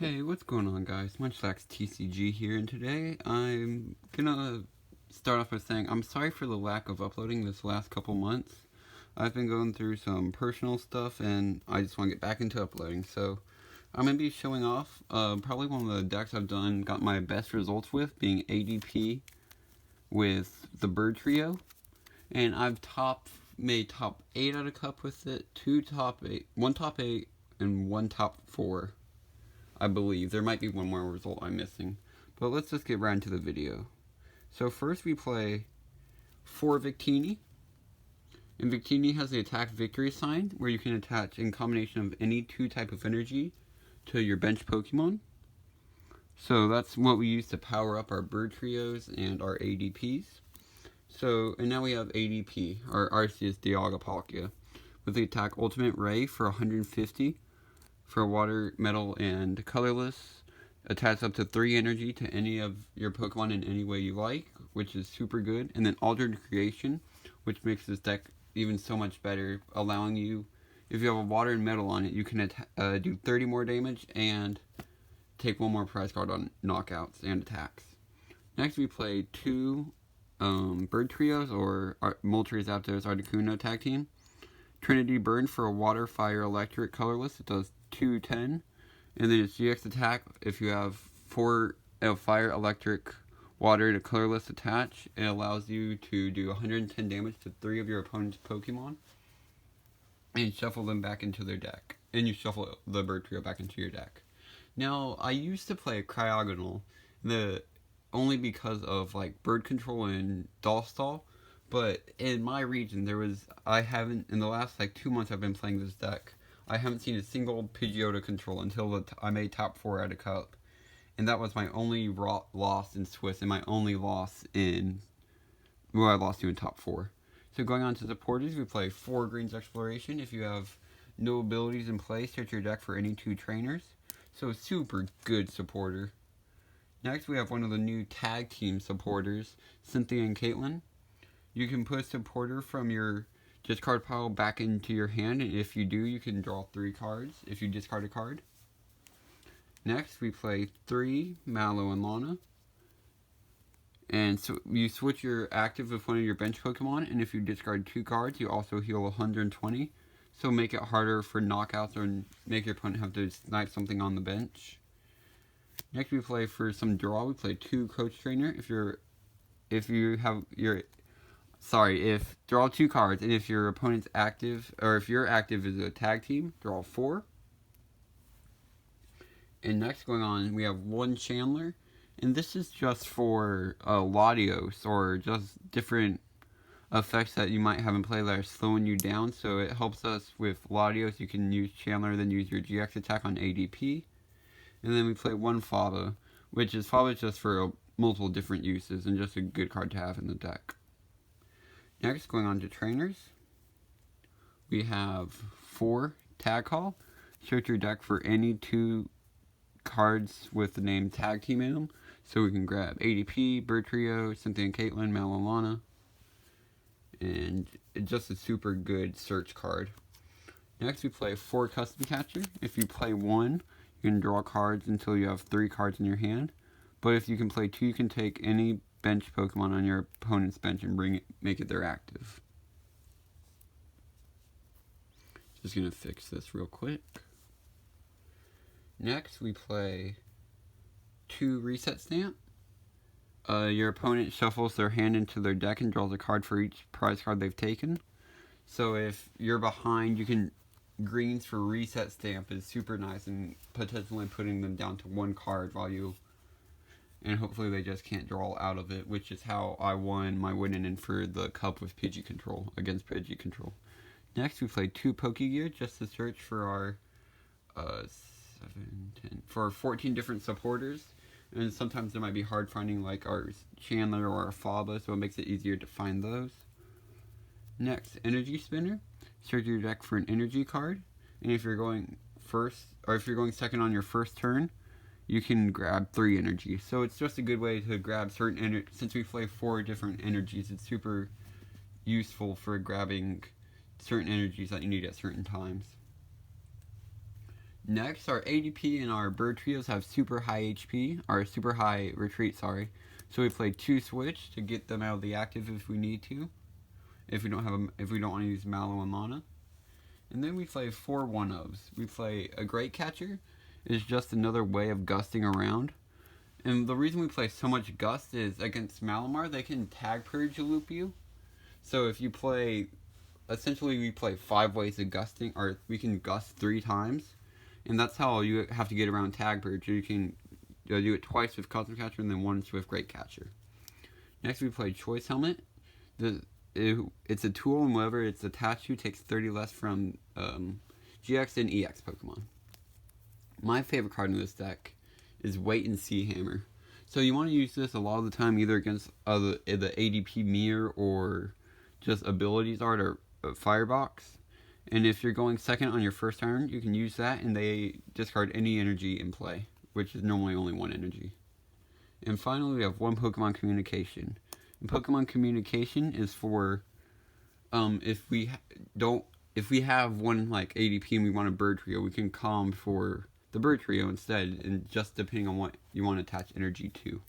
Hey, what's going on, guys? Munchlax TCG here, and today I'm gonna start off by saying I'm sorry for the lack of uploading this last couple months. I've been going through some personal stuff, and I just want to get back into uploading. So I'm gonna be showing off probably one of the decks I've got my best results with, being ADP with the Bird Trio, and I've made top 8 out of cup with it, 2 top 8, 1 top 8, and 1 top 4. I believe. There might be one more result I'm missing. But let's just get right into the video. So first we play 4 Victini. And Victini has the attack victory sign, where you can attach in combination of any 2 type of energy to your bench Pokemon. So that's what we use to power up our Bird Trios and our ADPs. So, and now we have ADP, our Arceus Dialga Palkia, with the attack Ultimate Ray for 150. For water, metal, and colorless. Attach up to 3 energy to any of your Pokemon in any way you like, which is super good. And then Altered Creation, which makes this deck even so much better, allowing you, if you have a water and metal on it, you can do 30 more damage and take 1 more prize card on knockouts and attacks. Next we play 2 Bird Trios, or Moltres, Zapdos, Articuno tag team. Trinity Burn for a water, fire, electric, colorless. It does 210. And then its GX attack, if you have 4 fire, electric, water, and a colorless attach, it allows you to do 110 damage to 3 of your opponent's Pokemon. And shuffle them back into their deck. And you shuffle the Bird Trio back into your deck. Now, I used to play Cryogonal, only because of like bird control and doll stall. But in my region, in the last like 2 months I've been playing this deck, I haven't seen a single Pidgeotto control until I made top 4 at a cup. And that was my only loss in Swiss, and my only loss I lost to in top 4. So going on to supporters, we play 4 Greens Exploration. If you have no abilities in play, search your deck for any 2 trainers. So super good supporter. Next we have one of the new tag team supporters, Cynthia and Caitlin. You can put a supporter from your discard pile back into your hand, and if you do, you can draw 3 cards if you discard a card. Next, we play 3 Mallow and Lana. And so you switch your active with one of your bench Pokemon, and if you discard 2 cards, you also heal 120. So make it harder for knockouts or make your opponent have to snipe something on the bench. Next, we play for some draw. We play 2 Coach Trainer. Draw 2 cards, and if your opponent's active, or if your active is a tag team, draw 4. And next, going on, we have 1 Chandler, and this is just for Latios, or just different effects that you might have in play that are slowing you down. So it helps us with Latios. You can use Chandler, then use your GX attack on ADP. And then we play 1 Fava, which is just for multiple different uses, and just a good card to have in the deck. Next, going on to trainers, we have 4 Tag Call. Search your deck for any 2 cards with the name Tag Team in them. So we can grab ADP, Bird Trio, Cynthia and Caitlin, Mal and Lana. And it's just a super good search card. Next, we play 4 Custom Catcher. If you play 1, you can draw cards until you have 3 cards in your hand. But if you can play 2, you can take any bench Pokemon on your opponent's bench and make it their active. Just gonna fix this real quick. Next, we play 2 Reset Stamp. Your opponent shuffles their hand into their deck and draws a card for each prize card they've taken. So if you're behind, greens for Reset Stamp is super nice, and potentially putting them down to 1 card and hopefully they just can't draw out of it, which is how I won my win-in for the cup with Pidgey Control, against Pidgey Control. Next, we play 2 Pokegear just to search for our 14 different supporters. And sometimes it might be hard finding like our Chandler or our Faba, so it makes it easier to find those. Next, Energy Spinner. Search your deck for an energy card, and if you're going second on your first turn, you can grab 3 energy. So it's just a good way to grab certain energy. Since we play 4 different energies, it's super useful for grabbing certain energies that you need at certain times. Next, our ADP and our bird trios have super high HP, or super high retreat, sorry. So we play 2 switch to get them out of the active if we need to. If we don't want to use Mallow and Lana. And then we play 4 1-ofs. We play a Great Catcher. It's just another way of gusting around. And the reason we play so much Gust is against Malamar, they can tag purge loop you. So if you play, essentially we play 5 ways of gusting, or we can gust 3 times. And that's how you have to get around tag purge. You can do it twice with Cosmic Catcher and then once with Great Catcher. Next we play Choice Helmet. It's a tool, and whatever it's attached to takes 30 less from GX and EX Pokemon. My favorite card in this deck is Wait and See Hammer. So you want to use this a lot of the time either against the ADP mirror or just abilities art or Firebox. And if you're going second on your first turn, you can use that and they discard any energy in play, which is normally only 1 energy. And finally, we have 1 Pokemon Communication. And Pokemon Communication is for if we have 1 like ADP and we want a bird trio, we can calm for the bird trio instead, and just depending on what you want to attach energy to.